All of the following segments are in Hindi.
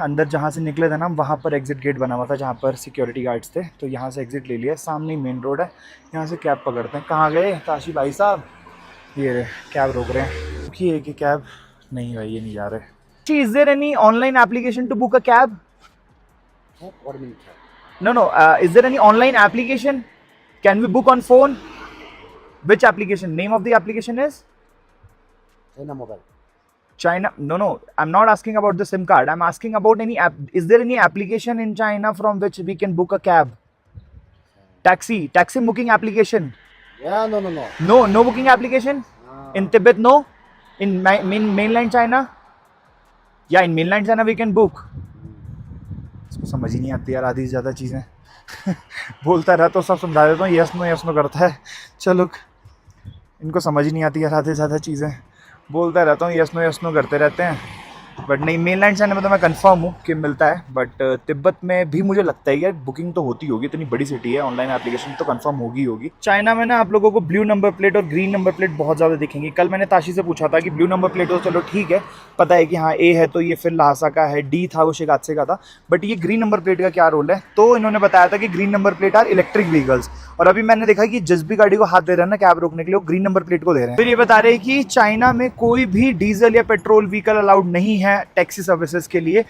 अंदर जहाँ से निकले थे ना, वहाँ पर एग्जिट गेट बना हुआ था जहाँ पर सिक्योरिटी गार्ड्स थे, तो यहाँ से एग्जिट ले लिया। सामने ही मेन रोड है, यहाँ से कैब पकड़ते हैं। कहाँ गए ताशी भाई साहब? ये कैब रोक रहे हैं क्योंकि एक ही कैब नहीं भाई, ये नहीं जा रहे। Is there any online application to book a cab? No, is there any online application? Can we book on phone? Which application? Name of the application is China Mobile. China. No, I'm not asking about the SIM card. I'm asking about any app. Is there any application in China from which we can book a cab? Taxi booking application. Yeah, no. No booking application. In Tibet, no. In mainland China. Yeah, in mainland China we can book. इसको समझ ही नहीं आती यार आधी से ज़्यादा चीज़ें। बोलता रहता तो सब समझा देता हूँ, यस नो करता है। चलो, इनको समझ ही नहीं आती यार आधी से ज़्यादा चीज़ें। बोलता रहता हूँ यस नो करते रहते हैं, बट नहीं। मेनलैंड चाइना में तो मैं कंफर्म हूँ कि मिलता है, बट तिब्बत में भी मुझे लगता है यार बुकिंग तो होती होगी, इतनी बड़ी सिटी है, ऑनलाइन एप्लीकेशन तो कंफर्म होगी। चाइना में ना आप लोगों को ब्लू नंबर प्लेट और ग्रीन नंबर प्लेट बहुत ज़्यादा दिखेंगी। कल मैंने ताशी से पूछा था कि ब्लू नंबर प्लेट तो चलो ठीक है, पता है कि हाँ ए है तो ये फिर लासा का है, डी था वो शिगात्से का था, बट ये ग्रीन नंबर प्लेट का क्या रोल है? तो इन्होंने बताया था कि green number plate are electric vehicles. और अभी मैंने देखा कि जिस भी गाड़ी को हाथ दे रहे हैं ना कैब रोकने के लिए, वो ग्रीन नंबर प्लेट को दे रहे हैं। फिर ये बता रहे हैं कि चाइना में कोई भी डीजल या पेट्रोल व्हीकल अलाउड नहीं है टैक्सी सर्विसेज के लिए।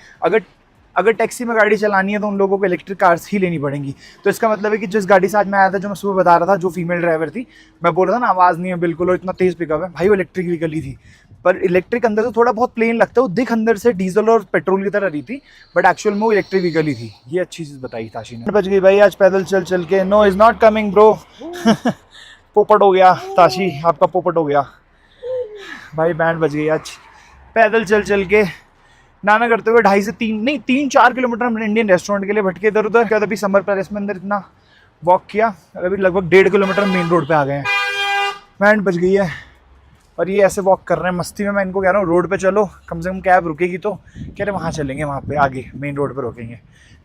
अगर टैक्सी में गाड़ी चलानी है तो उन लोगों को इलेक्ट्रिक कार्स ही लेनी पड़ेंगी। तो इसका मतलब है कि जिस गाड़ी से आज मैं आया था, जो मैं सुबह बता रहा था, जो फीमेल ड्राइवर थी, मैं बोल रहा था ना आवाज़ नहीं है बिल्कुल और इतना तेज़ पिकअप है, भाई वो इलेक्ट्रिक व्हीकल ही थी। पर इलेक्ट्रिक अंदर से थोड़ा बहुत प्लेन लगता है, वो दिख अंदर से डीजल और पेट्रोल की तरह रही थी, बट एक्चुअल में वो इलेक्ट्रिक व्हीकल ही थी। ये अच्छी चीज़ बताई ताशी ने। बच गई भाई आज पैदल चल के। No is not coming bro. पोपट हो गया ताशी, आपका पोपट हो गया भाई। बैंड बज गई आज पैदल चल के नाना करते हुए 2.5 से 3-4 किलोमीटर हम इंडियन रेस्टोरेंट के लिए भटके इधर उधर। क्या अभी समर पैलेस में अंदर इतना वॉक किया, अभी लगभग 1.5 किलोमीटर मेन रोड पे आ गए हैं। बैंड बज गई है और ये ऐसे वॉक कर रहे हैं मस्ती में। मैं इनको कह रहा हूँ रोड पे चलो, कम से कम कैब रुकेगी तो। कह रहे वहाँ चलेंगे, वहाँ पे आगे मेन रोड पे रोकेंगे।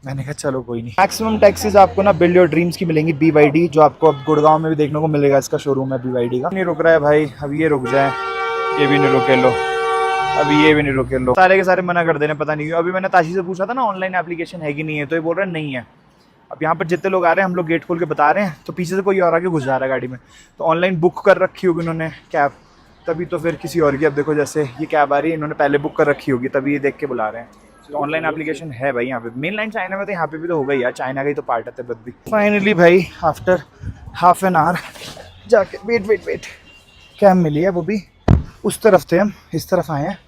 मैंने कहा चलो कोई नहीं। मैक्सिमम टैक्सीज आपको ना बिल्ड योर ड्रीम्स की मिलेंगी, BYD, जो आपको अब गुड़गांव में भी देखने को मिलेगा। इसका शोरूम है BYD का। नहीं रुक रहा है भाई, अब ये रुक जाए, ये भी नहीं रुके लो, अभी ये भी नहीं रुके लो। सारे के सारे मना कर देने, पता नहीं क्यों। अभी मैंने ताशी से पूछा था ना ऑनलाइन एप्लीकेशन है कि नहीं है, तो ये बोल रहे हैं नहीं है। अब यहाँ पर जितने लोग आ रहे हैं, हम लोग गेट खोल के बता रहे हैं, तो पीछे से कोई और आके घुस जा रहा है गाड़ी में। तो ऑनलाइन बुक कर रखी होगी उन्होंने कैब, तभी तो फिर किसी और की। अब देखो जैसे ये कैब आ रही है, इन्होंने पहले बुक कर रखी होगी, तभी ये देख के बुला रहे हैं। तो ऑनलाइन एप्लीकेशन है भाई यहाँ पे। मेन लाइन चाइना में तो यहाँ पे भी तो होगा ही यार, चाइना का ही तो पार्ट है तिब्बत भी। फाइनली भाई आफ्टर हाफ एन आवर जाके वेट कैब मिली है, वो भी उस तरफ थे, हम इस तरफ आए हैं,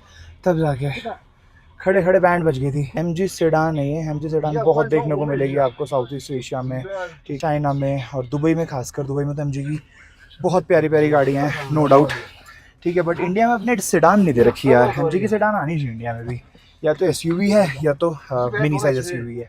तब जाके खड़े बैंड बज गई थी। MG सेडान है ये। MG सेडान बहुत देखने को मिलेगी आपको साउथ ईस्ट एशिया में, ठीक, चाइना में और दुबई में। खासकर दुबई में तो MG की बहुत प्यारी गाड़ियाँ हैं, नो डाउट, ठीक है। बट इंडिया में अपने सेडान नहीं दे रखी यार। MG की सेडान आनी चाहिए इंडिया में भी। या तो SUV है या तो मिनी साइज SUV है।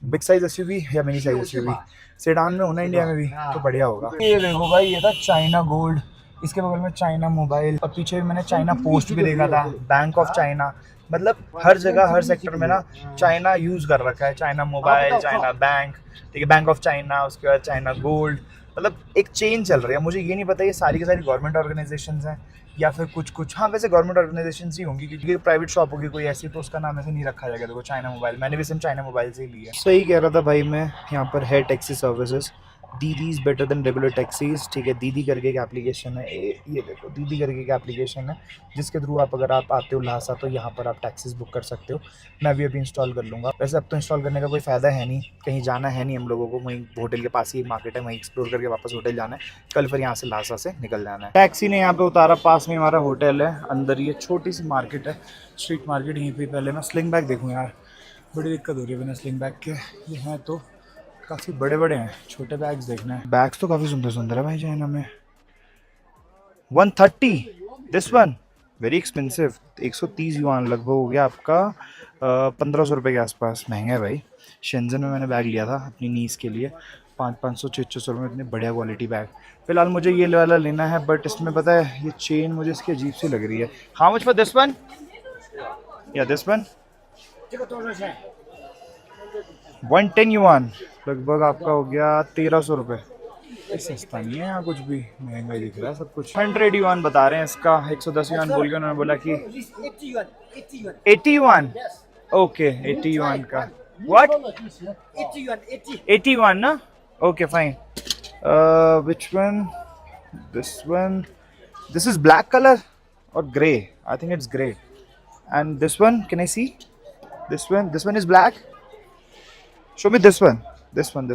बिग साइज SUV या मिनी साइज SUV सेडान में होना इंडिया में भी तो बढ़िया होगा। ये देखो भाई, ये था चाइना गोल्ड, इसके बगल में चाइना मोबाइल, और पीछे भी मैंने चाइना पोस्ट भी देखा था, बैंक ऑफ चाइना। मतलब हर जगह हर सेक्टर में ना चाइना यूज़ कर रखा है। चाइना मोबाइल, चाइना बैंक, ठीक है, बैंक ऑफ चाइना, उसके बाद चाइना गोल्ड। मतलब एक चेन चल रही है। मुझे ये नहीं पता ये सारी की सारी गवर्नमेंट ऑर्गेनाइजेशंस हैं या फिर कुछ। हाँ वैसे गवर्नमेंट ऑर्गेनाइजेशंस ही होंगी, क्योंकि प्राइवेट शॉप होगी कोई ऐसी, तो उसका नाम ऐसे नहीं रखा जाएगा। देखो चाइना मोबाइल, मैंने भी सिम चाइना मोबाइल से ही लिया। सही कह रहा था भाई मैं। यहाँ पर है टैक्सी सर्विसेज, दीदी is better than regular taxis, ठीक है। दीदी करके एक एप्लीकेशन है, ये देखो दीदी करके एक एप्लीकेशन है, जिसके थ्रू आप अगर आप आते हो लहासा तो यहाँ पर आप टैक्सीज बुक कर सकते हो। मैं भी अभी इंस्टॉल कर लूँगा। वैसे अब तो इंस्टॉल करने का कोई फ़ायदा है नहीं, कहीं जाना है नहीं हम लोगों को। वहीं होटल के पास ही एक मार्केट है, वहीं एक्सप्लोर करके वापस होटल जाना है। कल फिर यहाँ से लहासा से निकल जाना है। टैक्सी ने यहाँ पर उतारा, पास में हमारा होटल है, अंदर ये छोटी सी मार्केट है, स्ट्रीट मार्केट। यहीं पर पहले मैं स्लिंग बैग देखूँ यार, बड़ी दिक्कत हो रही है बिना स्लिंग बैग के। ये हैं तो काफ़ी बड़े हैं, छोटे बैग्स देखना है। बैग्स तो काफ़ी सुंदर है भाई चाइना में। 130 this one very expensive, 130 yuan लगभग हो गया आपका 1500 रुपये के आसपास। महंगा है भाई। शेंजन में मैंने बैग लिया था अपनी नीस के लिए, 500-600 रुपये में इतनी बढ़िया क्वालिटी बैग। फिलहाल मुझे ये वाला लेना है, बट इसमें पता है ये चेन मुझे इसकी अजीब सी लग रही है। How much for this one? या दिस वन 110 युआन, लगभग आपका हो गया 1300 रुपये। सस्ता नहीं है यहाँ कुछ भी, महंगा ही दिख रहा है सब कुछ। 100 युआन बता रहे हैं इसका, 110 युआन बोल के उन्होंने बोला कि 80 युआन। ओके 80 yuan का. What? 80 yuan, 80. 81 na? Okay, fine. Which one? This one. This is black color or grey? I think it's grey. And this one, can I see? This one is black. Show me this one. This one.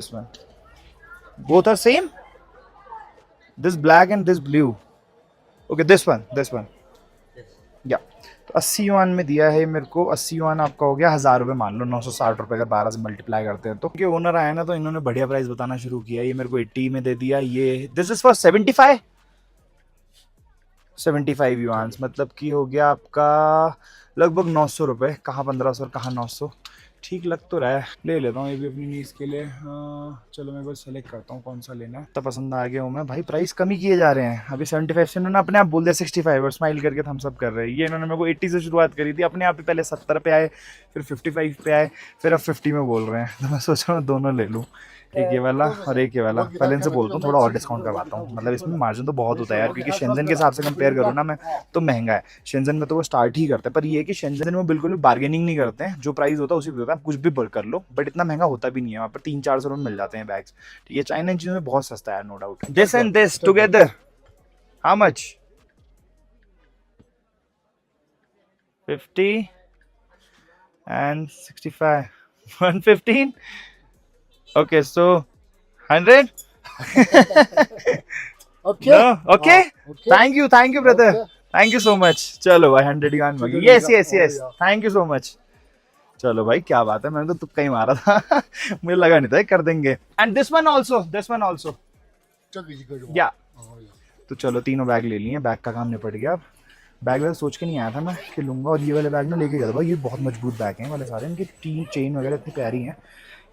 Both are same? This black and this blue. Okay, this one. Yeah. तो 80 युआन में दिया है मेरे को. 80 युआन आपका हो गया 1000 रुपये मान लो. 960 रुपये अगर 12 से मल्टीप्लाई करते हैं तो. क्योंकि ओनर आया ना तो इन्होंने बढ़िया प्राइस बताना शुरू किया. ये मेरे को 80 में दे दिया. ये दिस इज फॉर 75 युआन, मतलब कि हो गया आपका लगभग 900 रुपये. कहाँ 1500 और कहाँ 900. ठीक लग तो रहा है. ले लेता हूँ ये भी अपनी नीस के लिए. चलो मैं बस सेलेक्ट करता हूँ कौन सा लेना है. तो पसंद आ गया हूँ मैं. भाई प्राइस कम ही किए जा रहे हैं. अभी 75 से इन्होंने अपने आप बोल दिया 65 और स्माइल करके थम्स अप कर रहे हैं. ये इन्होंने मेरे को 80 से शुरुआत करी थी. अपने आप ही पहले 70 पे आए, फिर 55 पे आए, फिर अब 50 में बोल रहे हैं. तो मैं सोच रहा हूँ दोनों ले लूँ, एक ये वाला और एक ये वाला. पहले इनसे बोलता हूँ थोड़ा और डिस्काउंट करवाता हूँ. मतलब इसमें मार्जिन तो बहुत होता है यार, क्योंकि शेंजन के हिसाब से कंपेयर करूँ ना मैं तो महंगा है. शेंजन में तो वो स्टार्ट ही करते हैं, पर ये है कि शेंजन में बिल्कुल भी बार्गेनिंग नहीं करते हैं. जो प्राइस होता है उसी पे होता है. आप कुछ भी कर लो, बट इतना महंगा होता भी नहीं है. वहाँ पर 300-400 रुपये मिल जाते हैं बैग्स. ये चाइना इन चीज़ों में बहुत सस्ता है, no doubt. This and this together how much? 50 and 65 115. Okay, so 100. Okay. No? Okay? Okay. Thank you, brother. Okay. Thank you so much. चलो भाई 100 yuan मगी. Yes. Thank you so much. चलो भाई क्या बात है, मैंने तो तुक्का ही मारा था. मुझे लगा नहीं था कर देंगे. And this one also. 这个一个是吧？ Yeah.哦呀 तो चलो तीनों बैग ले लिए. बैग का काम निपट गया. अब बैग वगैरह सोच के नहीं आया था मैं कि लूँगा. और ये वाले बैग ना लेके गया था भाई. ये बहुत मजबूत बैग हैं वाले सारे. इनकी चेन वगैरह इतनी प्यारी हैं.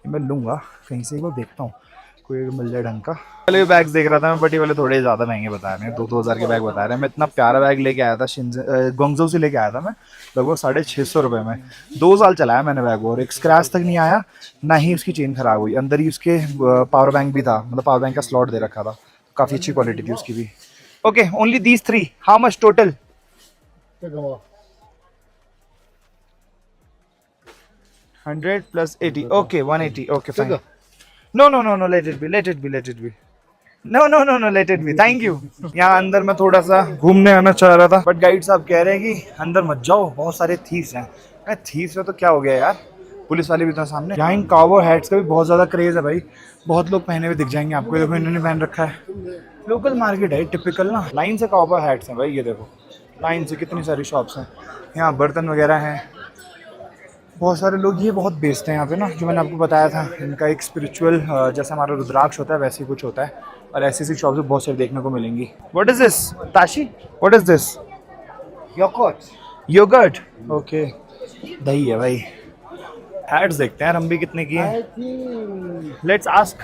ये मैं लूँगा कहीं से. एक बार देखता हूँ कोई मिल जाए ढंग का. पहले भी बैग्स देख रहा था मैं, बट ये वाले थोड़े ज़्यादा महंगे बता रहे हैं. 2,000 के बैग बता रहे हैं. मैं इतना प्यारा बैग लेके आया था ग्वांगझू से लेके आया था मैं, लगभग 650 रुपये में. 2 साल चलाया मैंने बैग और एक स्क्रैच तक नहीं आया, ना ही उसकी चेन खराब हुई. अंदर ही उसके पावर बैंक भी था, मतलब पावर बैंक का स्लॉट दे रखा था. काफ़ी अच्छी क्वालिटी थी उसकी भी. Okay, only these 3. How much total? 这个吗？ 100 plus 80. Okay, 180. Okay, fine. 这个 No. Let it be. No. Let it be. Thank you. यहाँ अंदर मैं थोड़ा सा घूमने आना चाह रहा था, बट गाइड साहब कह रहे हैं कि अंदर मत जाओ, बहुत सारे थीव्स हैं. थीव्स है तो क्या हो गया यार, पुलिस वाले भी तो सामने. यहाँ इन काउबॉय हैट्स का भी बहुत ज़्यादा क्रेज़ है भाई. बहुत लोग पहने हुए दिख जाएंगे आपको. देखो इन्होंने पहन रखा है. लोकल मार्केट है टिपिकल ना. लाइन से काउबॉय हैट्स हैं भाई. ये देखो लाइन से कितनी सारी शॉप्स हैं. यहाँ बर्तन वगैरह हैं. बहुत सारे लोग ये बहुत बेचते हैं यहाँ पे ना, जो मैंने आपको बताया था. इनका एक स्पिरिचुअल जैसा हमारा रुद्राक्ष होता है वैसे ही कुछ होता है. और ऐसी शॉप्स बहुत सारी देखने को मिलेंगी. What is this Tashi? What is this? Yogurt. Okay, दही है भाई. हैट्स देखते हैं हम भी कितने की हैं. I think let's ask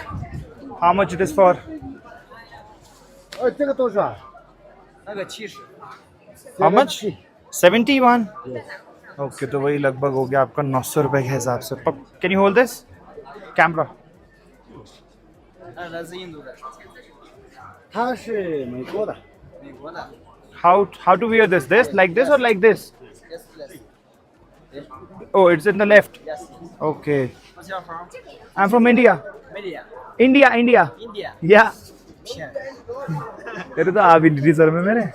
how much it is for. 这个多少？ how much? 71. Okay, तो वही लगभग हो गया आपका 900 रुपये के हिसाब से. Can you hold this camera? 它是美国的。 How to wear this? This like this or like this? Oh, it's in the left. Yes. Okay. What's your from? I'm from India. Media. India. India. Yeah. 骗。 तेरे तो आ भी नहीं रही सर में मेरे.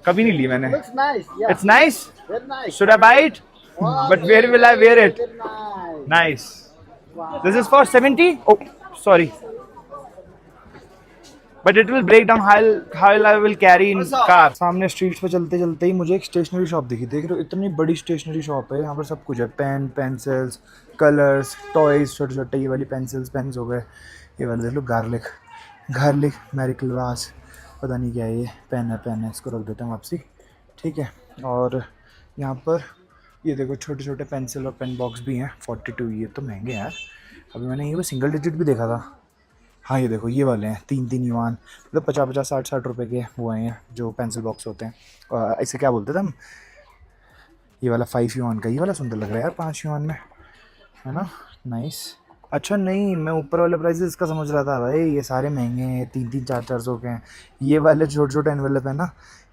कभी नहीं ली मैंने. Looks nice. Yeah. It's nice. Very nice. Should I buy it? Wow, But where will I wear it? Very nice. Nice. Wow. This is for 70. Oh, sorry. But it will break down how I will carry in car. सामने स्ट्रीट्स पे चलते चलते ही मुझे एक स्टेशनरी शॉप दिखी. देख रहे हो इतनी बड़ी स्टेशनरी शॉप है. यहाँ पर सब कुछ है. पेन, पेंसिल्स, कलर्स, टॉयज, छोटे छोटे. ये वाली पेन्स हो गए. ये वाले देख लो गार्लिक मैरिकलवास, पता नहीं क्या है ये. पेन है. इसको रख देता हूँ वापसी. ठीक है. और यहाँ पर ये देखो छोटे छोटे पेंसिल और पेन बॉक्स भी हैं. 42. ये तो महंगे हैं यार. अभी मैंने ये वो सिंगल डिजिट भी देखा था. हाँ ये देखो ये वाले हैं 3 युआन, मतलब 50 60 रुपए के वो हैं जो पेंसिल बॉक्स होते हैं. इसे क्या बोलते थे हम? ये वाला 5 युआन का. ये वाला सुंदर लग रहा है यार 5 युआन में, है ना. नाइस. अच्छा नहीं, मैं ऊपर वाले प्राइसेस का समझ रहा था भाई, ये सारे महंगे हैं, 3-4 के हैं। ये वाले छोटे छोटे एनवेलप है ना,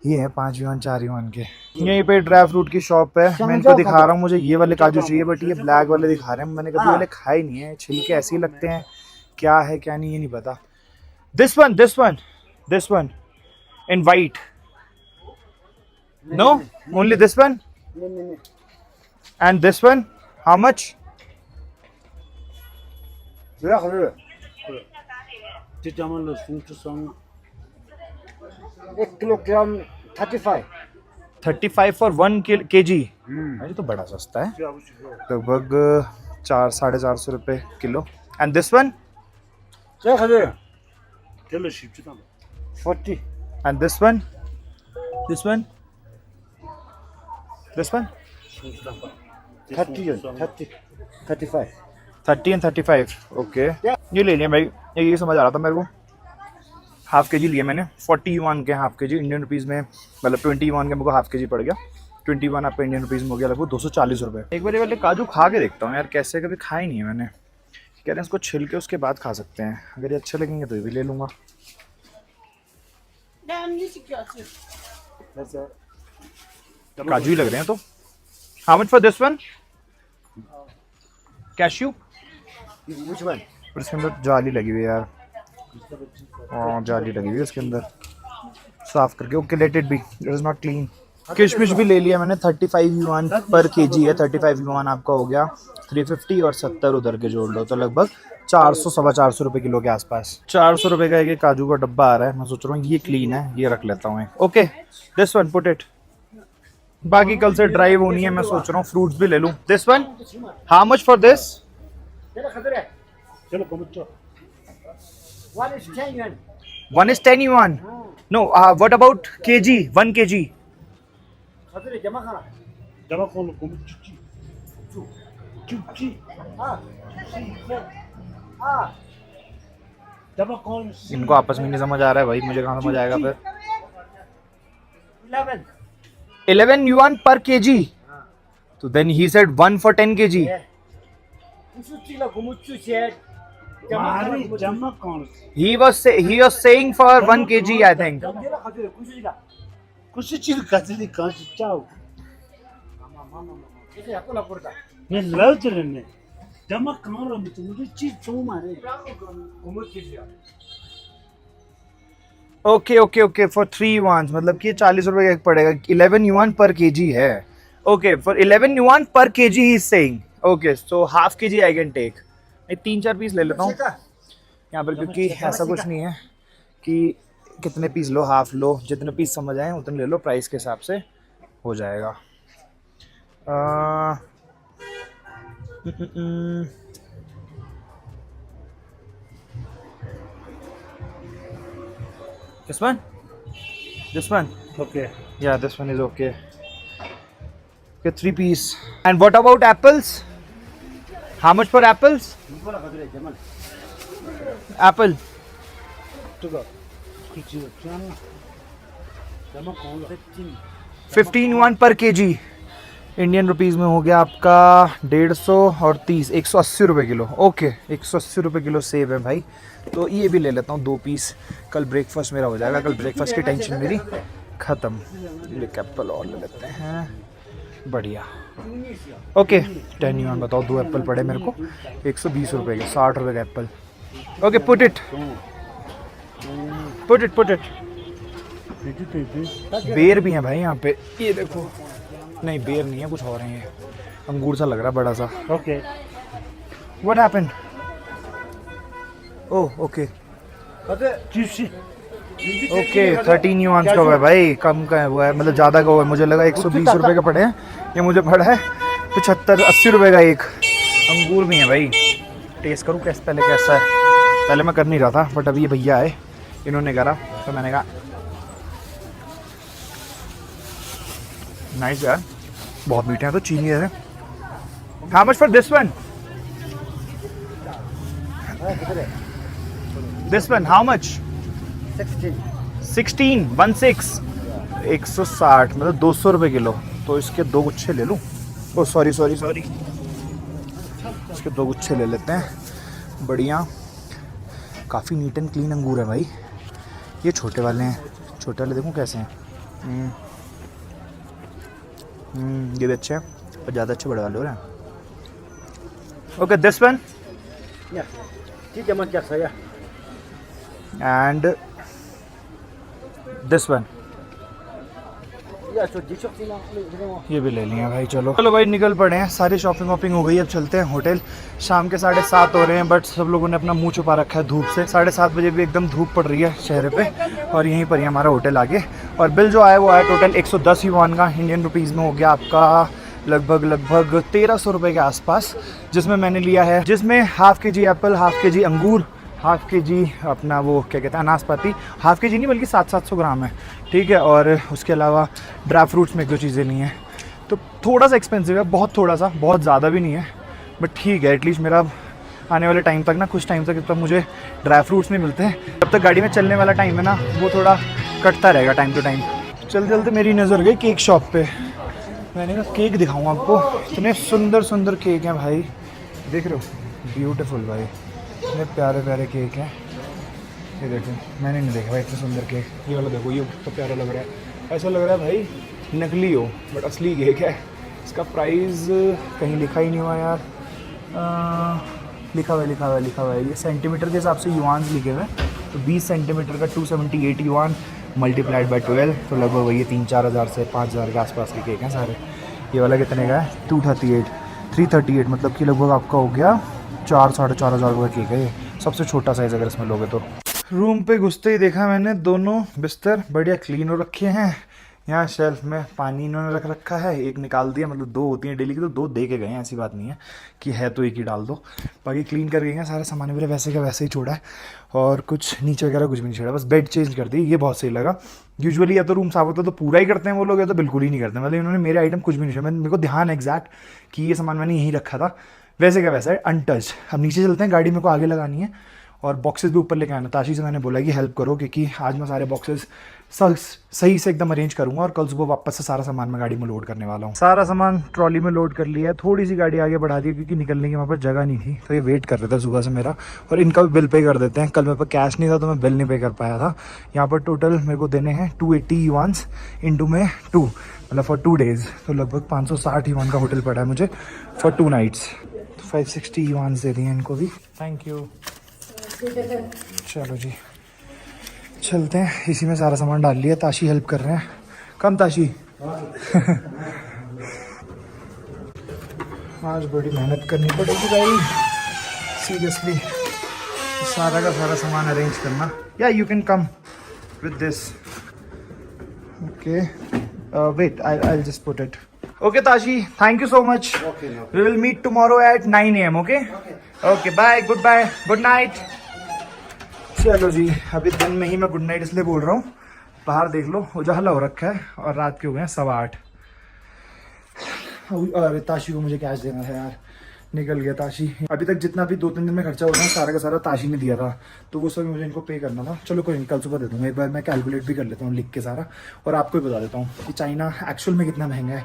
ये है 5 युआन 4 युआन के। यहीं पे ड्राई फ्रूट की शॉप है, मैं इनको दिखा रहा हूँ, मुझे ये वाले काजू चाहिए, बट ये ब्लैक वाले दिखा रहे हैं। मैंने कभी वाले खाए नहीं है, छिलके ऐसे ही लगते हैं, क्या है क्या नहीं ये नहीं पता। This one in white, no only this one and this one, how much? एक किलोग्राम 35। 35 for 1 kg। ये तो बड़ा सस्ता है, लगभग 400-450 रुपये kilo. And this one? 40। And this one? This one? This one? 35। 30 and 35, okay. ये ले लिया भाई, ये समझ आ रहा था मेरे को। हाफ के जी लिए मैंने, 40 युआन के हाफ के जी, इंडियन रुपीज़ में मतलब 20 युआन के मेरे को हाफ के जी पड़ गया। 21 आपका इंडियन रुपीज़ में हो गया लगभग 240 रुपये। एक बार ये वाले काजू खा के देखता हूँ यार, कैसे, कभी खाए नहीं है मैंने। कह रहे हैं इसको छिल के उसके बाद खा सकते हैं, अगर ये अच्छे लगेंगे तो ये भी ले लूँगा। काजू ही लग रहे हैं तो। How much for this one? Cashew? Which one? और इसके अंदर जाली लगी हुई है यार, हाँ जाली लगी हुई है इसके अंदर, साफ करके। Okay let it be, it is not clean. किशमिश भी ले लिया मैंने, 35 युआन पर केजी है। 35 युआन आपका हो गया 350 और 70 उधर के जोड़ लो तो लगभग 400-425 रुपये किलो के आसपास। 400 रुपये का एक काजू का डब्बा आ रहा है। मैं सोच रहा हूँ ये क्लीन है, ये रख लेता हूँ। Okay this one put it, बाकी कल से ड्राइव होनी है, मैं सोच रहा हूँ फ्रूट्स भी ले लूँ। This one how much for this? One is 10 yuan. No, what about kg? 1 kg. इनको आपस में नहीं समझ आ रहा है भाई, मुझे कहाँ समझ आएगा फिर। 11 yuan per kg. So then he said 1 for 10 kg. He was saying for 1 kg I think. Okay for 3 yuan मतलब कि 40 रुपए का एक पड़ेगा। 11 yuan per kg है। Okay for 11 yuan per kg he is saying. Okay so half kg I can take. मैं 3-4 पीस ले लेता हूँ यहाँ पर, क्योंकि ऐसा कुछ नहीं है कि कितने पीस लो, हाफ लो, जितने पीस समझ आए उतने ले लो, प्राइस के हिसाब से हो जाएगा। This one? This one? Okay. Yeah, this one is okay. Okay, 3 piece. And what about apples? How much for apples? Apple. 15 yuan per kg। Indian rupees में हो गया आपका 150 और 30, 180 रुपये किलो। ओके 180 रुपये किलो सेब है भाई, तो ये भी ले लेता हूँ 2 पीस। कल ब्रेकफास्ट मेरा हो जाएगा, कल ब्रेकफास्ट की टेंशन मेरी ख़त्म। एक एप्पल और ले लेते हैं, बढ़िया। ओके 10 युआन बताओ, 2 एप्पल पड़े मेरे को 120 रुपये के, 60 रुपये का एप्पल। Okay put it. बेर भी हैं भाई यहाँ पे, ये देखो। नहीं बेर नहीं है, कुछ और है, ये अंगूर सा लग रहा है बड़ा सा। Okay. What happened? Oh okay okay 13 yuan का हुआ है भाई, कम का हुआ है, मतलब ज़्यादा का हुआ है। मुझे लगा 120 रुपये का पड़े हैं, ये मुझे पड़ा है 75-80 रुपये का एक। अंगूर भी है भाई, टेस्ट करूँ कैसा, पहले कैसा है। पहले मैं कर नहीं रहा था, बट अभी ये भैया आए, इन्होंने करा तो मैंने कहा नाइस यार, बहुत मीठे हैं, तो चीनी है। How much for this one? This one how much? 16 160 मतलब 200 रुपये किलो। तो इसके 2 गुच्छे ले लूँ। ओ सॉरी इसके 2 गुच्छे ले लेते हैं। बढ़िया, काफ़ी नीट एंड क्लीन अंगूर है भाई। ये छोटे वाले हैं, छोटे वाले देखो कैसे हैं। ये भी अच्छे हैं पर ज़्यादा अच्छे बड़े वाले हो रहे हैं। Okay, this one Yeah. Tidak macam saya. And this one, Ya, so di shop sila. ये भी ले लिया भाई। चलो चलो भाई, निकल पड़े हैं, सारी शॉपिंग वॉपिंग हो गई। अब चलते हैं होटल। शाम के 7:30 हो रहे हैं, बट सब लोगों ने अपना मुंह छुपा रखा है धूप से। 7:30 बजे भी एकदम धूप पड़ रही है चेहरे पे। और यहीं पर ही हमारा होटल आगे। और बिल जो आया वो आया टोटल 110 युआन का, इंडियन रुपीज़ में हो गया आपका लगभग 1300 रुपये के आसपास। जिसमें मैंने लिया है, जिसमें half kg Apple, half kg अंगूर, हाफ़ kg अपना वो क्या कहते हैं नाशपाती, हाफ़ kg नहीं बल्कि 700 ग्राम है, ठीक है। और उसके अलावा ड्राई फ्रूट्स में 1-2 चीज़ें ली हैं। तो थोड़ा सा एक्सपेंसिव है, बहुत थोड़ा सा, बहुत ज़्यादा भी नहीं है, बट ठीक है। एटलीस्ट मेरा आने वाले टाइम तक ना, कुछ टाइम तक जब तक मुझे ड्राई फ्रूट्स नहीं मिलते हैं, तब तक गाड़ी में चलने वाला टाइम है ना, वो थोड़ा कटता रहेगा टाइम टू टाइम। चलते चलते मेरी नज़र गई केक शॉप पे। मैंने कहा केक दिखाऊँ आपको, इतने सुंदर सुंदर केक हैं भाई, देख रहे हो, ब्यूटीफुल भाई, इतने प्यारे प्यारे केक हैं। ये देखो, मैंने नहीं देखा भाई इतने सुंदर केक। ये वाला देखो, ये तो प्यारा लग रहा है, ऐसा लग रहा है भाई नकली हो, बट असली केक है। इसका प्राइस कहीं लिखा ही नहीं हुआ यार। लिखा हुआ है। ये सेंटीमीटर के हिसाब से युआन्स लिखे हुए हैं, तो 20 सेंटीमीटर का 278 युआन मल्टीप्लाइड बाई 12, तो लगभग वही 3-4 हज़ार से 5 हज़ार के आसपास के केक हैं सारे। ये वाला कितने का है? 338, मतलब कि लगभग आपका हो गया 4-4.5 हज़ार का केक है ये, सबसे छोटा साइज़ अगर इसमें लोगे तो। रूम पे घुसते ही देखा मैंने, दोनों बिस्तर बढ़िया क्लीन हो रखे हैं। यहाँ शेल्फ में पानी इन्होंने रख रखा है, एक निकाल दिया, मतलब 2 होती हैं डेली की, तो 2 दे के गए हैं, ऐसी बात नहीं है कि है तो एक ही डाल दो। बाकी क्लीन कर गए हैं, सारा सामान मेरे वैसे का वैसे ही छोड़ा है, और कुछ नीचे वगैरह कुछ भी नहीं छोड़ा, बस बेड चेंज कर दी, ये बहुत सही लगा। यूजुअली या तो रूम साफ होता तो पूरा ही करते हैं वो लोग, या तो बिल्कुल ही नहीं करते। मतलब इन्होंने मेरे आइटम कुछ भी नहीं छोड़ा, मेरे को ध्यान है एग्जैक्ट कि ये सामान मैंने यहीं रखा था, वैसे का वैसा है, अनटच। अब नीचे चलते हैं, गाड़ी मेरे को आगे लगानी है, और बॉक्सेस भी ऊपर लेके आना। ताशी से मैंने बोला कि हेल्प करो, क्योंकि आज मैं सारे बॉक्सेस सही से एकदम अरेंज करूंगा, और कल सुबह वापस से सारा सामान मैं गाड़ी में लोड करने वाला हूँ। सारा सामान ट्रॉली में लोड कर लिया है, थोड़ी सी गाड़ी आगे बढ़ा दी क्योंकि निकलने की वहाँ पर जगह नहीं थी, तो ये वेट कर रहे थे सुबह से मेरा। और इनका भी बिल पे कर देते हैं, कल मेरे पास कैश नहीं था तो मैं बिल नहीं पे कर पाया था। यहाँ पर टोटल मेरे को देने हैं 280 युआन्स इंटू में 2, मतलब फॉर 2 डेज़, तो लगभग 560 युआन का होटल पड़ा है मुझे फॉर 2 नाइट्स। तो 560 युआन्स दे दिए इनको भी, थैंक यू। चलो जी चलते हैं, इसी में सारा सामान डाल लिया, ताशी हेल्प कर रहे हैं। कम ताशी आज बड़ी मेहनत करनी पड़ेगी भाई, सीरियसली, सारा का सारा सामान अरेंज करना। या you can come with this, okay, wait I just put it. Okay Tashi, thank you so much. We will meet tomorrow at 9 AM, okay okay, bye, good bye, good night. चलो जी, अभी दिन में ही मैं गुड नाइट इसलिए बोल रहा हूँ, बाहर देख लो उजाला हो रखा है, और रात के हो गए हैं 8:15। अरे ताशी को मुझे कैश देना था यार, निकल गया ताशी। अभी तक जितना भी 2-3 दिन में खर्चा हो रहा है, सारा का सारा ताशी ने दिया था, तो वो सब मुझे इनको पे करना था। चलो कोई नहीं, कल सुबह दे दूँगा। एक बार मैं कैलकुलेट भी कर लेता हूँ लिख के सारा, और आपको भी बता देता हूँ कि चाइना एक्चुअल में कितना महंगा है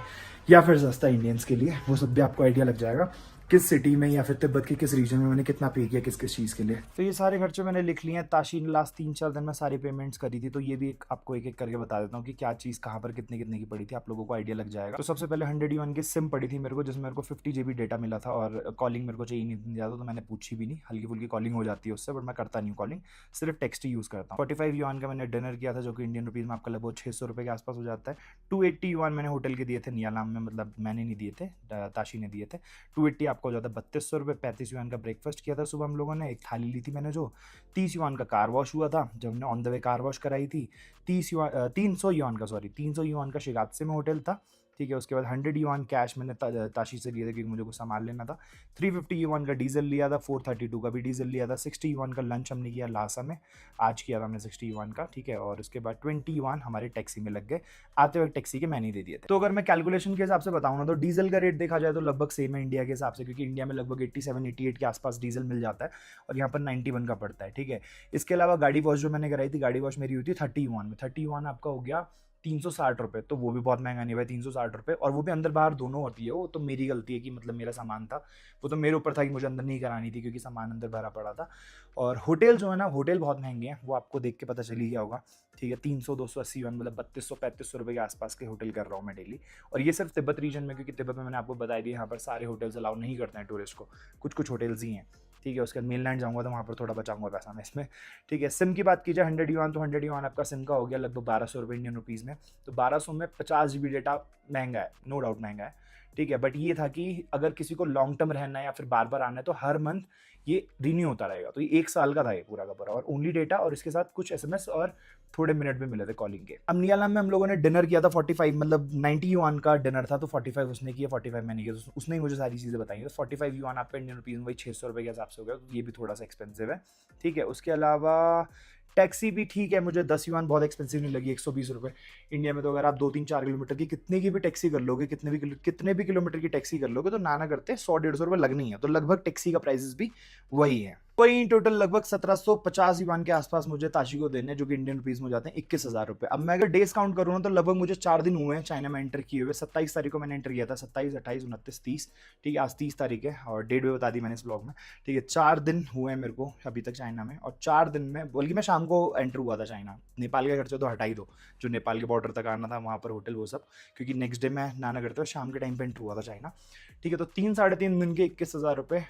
या फिर सस्ता इंडियंस के लिए, वो सब भी आपको आइडिया लग जाएगा, किस सिटी में या फिर तिब्बत के किस रीजन में मैंने कितना पे किया किस किस चीज़ के लिए। तो ये सारे खर्चे मैंने लिख लिए हैं। ताशी ने लास्ट 3-4 दिन में सारी पेमेंट्स करी थी, तो ये भी आपको एक एक करके बता देता हूँ कि क्या चीज़ कहाँ पर कितने कितने की पड़ी थी, आप लोगों को आइडिया लग जाएगा। तो सबसे पहले 100 युआन की सिम पड़ी थी मेरे को, जिसमें मेरे को 50 GB डेटा मिला था, और कॉलिंग मेरे को चाहिए नहीं ज़्यादा, तो मैंने पूछी भी नहीं, हल्की फुल्की कॉलिंग हो जाती है उससे, बट मैं करता नहीं हूँ कॉलिंग, सिर्फ टेक्स्ट ही यूज़ करता हूँ। 45 युआन का मैंने डिनर किया था, जो कि इंडियन रुपीज़ में आपका लगभग 600 रुपये के आसपास हो जाता है। 280 युआन मैंने होटल के दिए थे नियालाम में, मतलब मैंने नहीं दिए थे, ताशी ने दिए थे। 280 आपको हो जाता है 3200 रुपये। 35 युआन का ब्रेकफास्ट किया था सुबह हम लोगों ने, एक थाली ली थी मैंने जो। 30 युआन का कार वॉश हुआ था, जब हमने on the way car wash कराई थी। 300 युआन का, सॉरी 300 युआन का शिगात्से में होटल था, ठीक है। उसके बाद 100 युआन कैश मैंने ताशी से लिए थे क्योंकि मुझे कुछ सामान लेना था। 350 युआन का डीजल लिया था, 432 का भी डीजल लिया था। 60 युआन का लंच हमने किया लासा में, आज किया था हमने 60 युआन का, ठीक है। और उसके बाद 20 युआन हमारे टैक्सी में लग गए, आते वक्त टैक्सी के मैंने ही दे दिए थे। तो अगर मैं कैलकुलेशन के हिसाब से बताऊँ ना, तो डीजल का रेट देखा जाए तो लगभग सेम है इंडिया के हिसाब से, क्योंकि इंडिया में लगभग 87-88 के आसपास डीजल मिल जाता है, और यहाँ पर 91 का पड़ता है, ठीक है। इसके अलावा गाड़ी वॉश जो मैंने कराई थी, गाड़ी वॉश मेरी हुई थी 30 युआन में। 30 युआन आपका हो गया 360 रुपये, तो वो भी बहुत महंगा नहीं भाई 360 रुपये, और वो भी अंदर बाहर दोनों होती है। वो तो मेरी गलती है कि मतलब मेरा सामान था, वो तो मेरे ऊपर था कि मुझे अंदर नहीं करानी थी क्योंकि सामान अंदर भरा पड़ा था। और होटल जो है ना, होटल बहुत महंगे हैं, वो आपको देख के पता चल ही गया होगा, ठीक है। 300-280 युआन मतलब 3200-3500 रुपये के आसपास के होटल कर रहा हूँ मैं डेली। और ये सिर्फ तिब्बत रीजन में, क्योंकि तिब्बत में मैंने आपको बताया दिया यहाँ पर सारे होटल्स अलाउ नहीं करते हैं टूरिस्ट को, कुछ कुछ होटल्स ही हैं, ठीक है। उसके बाद मेनलैंड जाऊँगा तो वहाँ पर थोड़ा बचाऊंगा पैसा मैं इसमें, ठीक है। सिम की बात की जाए 100 युआन, तो 100 युआन आपका सिम का हो गया लगभग 1200 रुपये इंडियन रुपीज़ में। तो 1200 में 50 GB डेटा महंगा है, नो डाउट महंगा है, ठीक है। बट ये था कि अगर किसी को लॉन्ग टर्म रहना है या फिर बार बार आना है तो हर मंथ ये रिन्यू होता रहेगा। तो ये 1 साल का था ये पूरा का पूरा, और ओनली डेटा, और इसके साथ कुछ SMS और थोड़े मिनट भी मिले थे कॉलिंग के। अब नियाला में हम लोगों ने डिनर किया था 45, मतलब 90 युआन का डिनर था, तो 45 उसने किया, 45 मैंने किया। तो उसने ही मुझे सारी चीज़ें बताई। तो 45 युआन आपका इंडियन रुपीज़ में वही 600 रुपये के हिसाब से हो गया, तो ये भी थोड़ा सा एक्सपेंसिव है, ठीक है। उसके अलावा टैक्सी भी ठीक है, मुझे 10 युआन बहुत एक्सपेंसिव नहीं लगी, 120 रुपये। इंडिया में तो अगर आप 2-3-4 किलोमीटर की कितने की भी टैक्सी कर लोगे, कितने भी किलोमीटर की टैक्सी कर लोगे, तो ना करते 100-150 रुपये लगनी है। तो लगभग टैक्सी का प्राइसेस भी वही है। वही टोटल लगभग 1750 युआन के आसपास मुझे ताशी को देने, जो कि इंडियन रुपीज़ में हो जाते हैं 21,000 रुपये। अब मैं अगर डेज काउंट करूँ ना, तो लगभग मुझे 4 दिन हुए हैं चाइना में एंटर किए हुए। 27 तारीख को मैंने एंटर किया था, 27, 28, 29, 30, ठीक है। आज 30 तारीख है और डेट भी बता दी मैंने इस ब्लॉग में, ठीक है। 4 दिन हुए हैं मेरे को अभी तक चाइना में, और 4 दिन में, बल्कि मैं शाम को एंटर हुआ था चाइना। नेपाल के खर्चे तो हटा ही दो, जो नेपाल के बॉर्डर तक आना था वहाँ पर होटल वो सब, क्योंकि नेक्स्ट डे मैं नाना करते हुए शाम के टाइम पर एंटर हुआ था चाइना, ठीक है। तो 3-3.5 दिन के 21,000 रुपये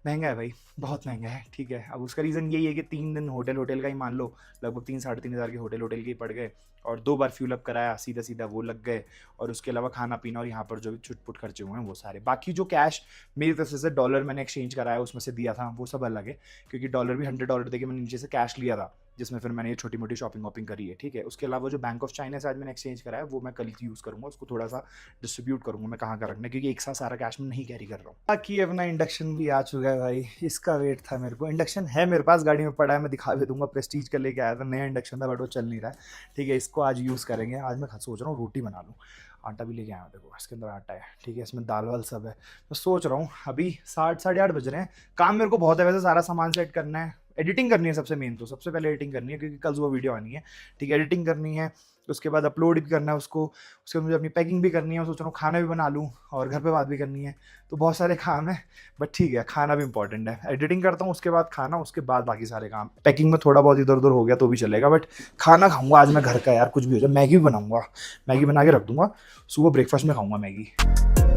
महंगा है भाई, बहुत महंगा है, ठीक है। अब उसका रीज़न यही है कि 3 दिन होटल का ही मान लो, लगभग 3-3.5 हज़ार के होटल के ही पड़ गए, और 2 बार फ्यूल अप कराया सीधा वो लग गए, और उसके अलावा खाना पीना और यहाँ पर जो भी छुटपुट खर्चे हुए हैं वो सारे। बाकी जो कैश मेरी तरफ से डॉलर मैंने एक्सचेंज कराया उसमें से दिया था, वो सब अलग है, क्योंकि डॉलर भी $100 देके मैंने नीचे से कैश लिया था, जिसमें फिर मैंने ये छोटी मोटी शॉपिंग वॉपिंग करी है, ठीक है। उसके अलावा जो बैंक ऑफ चाइना से आज मैंने एक्सचेंज कराया वो मैं कल यूज़ करूँगा, उसको थोड़ा सा डिस्ट्रीब्यूट करूँगा मैं कहाँ का रखना, क्योंकि एक साथ सारा कैश में नहीं कैरी कर रहा हूँ। बाकी अपना इंडक्शन भी आ चुका है भाई, इसका वेट था मेरे को। इंडक्शन है मेरे पास, गाड़ी में पड़ा है, मैं दिखा भी दूंगा। प्रेस्टीज का लेके आया था, नया इंडक्शन था, बट वो चल नहीं रहा है, ठीक है। इसको आज यूज़ करेंगे। आज मैं सोच रहा हूँ रोटी बना लूँ, आटा भी लेके आया हूँ, देखो इसके अंदर आटा है, ठीक है। इसमें दाल वाल सब है। मैं सोच रहा हूँ, अभी 7-8 बज रहे हैं, काम मेरे को बहुत है वैसे, सारा सामान सेट करना है, एडिटिंग करनी है सबसे मेन, तो सबसे पहले एडिटिंग करनी है क्योंकि कल वो वीडियो आनी है, ठीक है। एडिटिंग करनी है, उसके बाद अपलोड भी करना है उसको, उसके बाद मुझे अपनी पैकिंग भी करनी है, सोच रहा हूँ खाना भी बना लूँ और घर पे बात भी करनी है, तो बहुत सारे काम है। बट ठीक है, खाना भी इंपॉर्टेंट है। एडिटिंग करता हूँ, उसके बाद खाना, उसके बाद बाकी सारे काम। पैकिंग में थोड़ा बहुत इधर उधर हो गया तो भी चलेगा, बट खाना खाऊंगा आज मैं घर का यार, कुछ भी हो जाए। मैगी भी बनाऊंगा, मैगी बना के रख दूंगा, सुबह ब्रेकफास्ट में खाऊंगा मैगी।